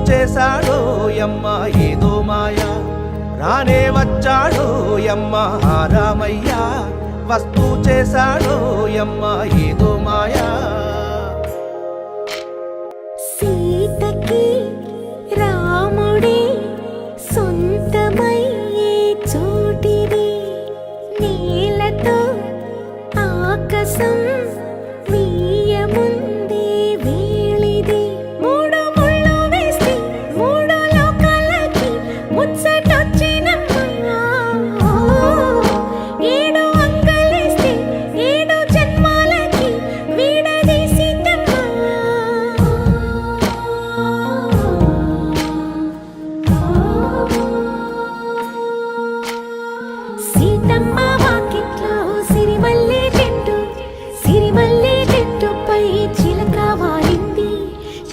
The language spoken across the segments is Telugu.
చేశాడో యమ్మ ఏదో మాయా, రానే వచ్చాడో యమ్మ రామయ్య, వస్తూ చేశాడో యమ్మ ఏదో మాయా. సీతకి రాముడే సొంతమయ్యే చోటిది, నేలతో ఆకాశం వీయముందే వేళిది. మూడు ముళ్ళు వేస్తే మూడు లోకాలకి ముచ్చటొచ్చినమ్మా, ఏడు అంగలేస్తే ఏడు జన్మాలకి వీడదీసిందమ్మా. సీతమ్మ వాకిట్లో సిరిమల్లె చెట్టు, సిరిమల్లె చెట్టుపై చిలక వాలింది.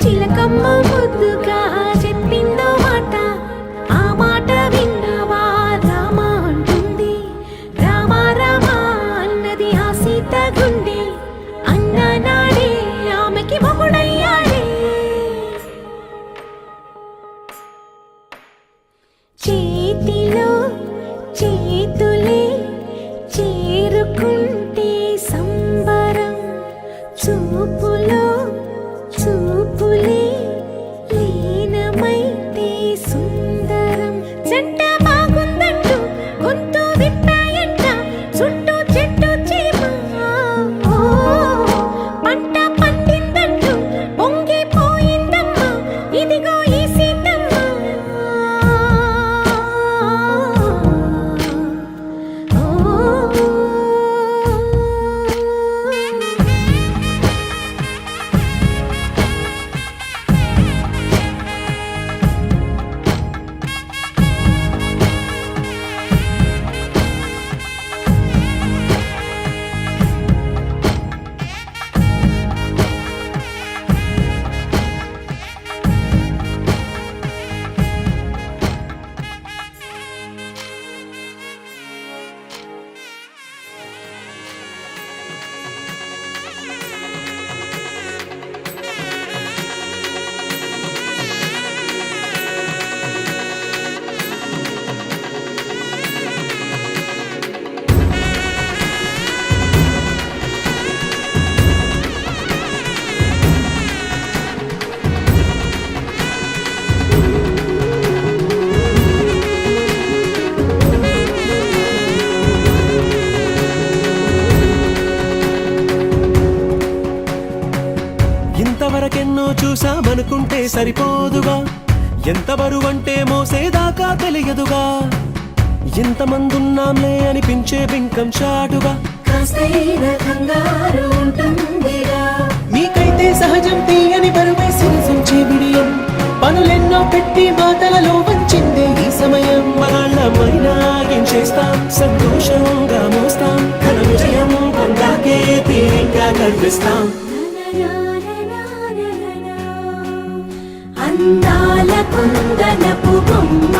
చిలకమ్మ ముద్దుగా చెప్పిందో మాట, ఆ మాట విన్నావా రామ అంటుంది. రామ రామ అన్నది ఆ సీత గుండె, అన్న నాడే ఆమెకి మొగుడయ్యాడే. చేతిలో చేతులే చేరుకుంటే సంబరం, చూపులో చూపులే లీనమైతే సుందరం. జంట బాగుందంటూ గొంతు విప్పాయంట చుట్టూ చెట్టు చీమ, పంట పండిందంటూ పొంగిపోయిందమ్మా ఇదిగో ఈ సీతమ్మ. ఇంతవరకెన్నో చూసామనుకుంటే సరిపోదుగా, ఎంత బరువంటే మోసేదాకా తెలియదుగా. ఇంతమందున్నాంలే అనిపించే బింకం చాటుగా, మీకైతే సహజం తీయని బరువై సిరిసించే బిడియం. పనులెన్నో పెట్టి మాటలలో వంచిందే ఈ సమయం. వాళ్ళమైనా ఏం చేస్తాం, సంతోషంగా మోస్తాం. ఘన విజయం పొందాకే తీరిగ్గా కనిపిస్తాం. అందాల కుందనపు బొమ్మ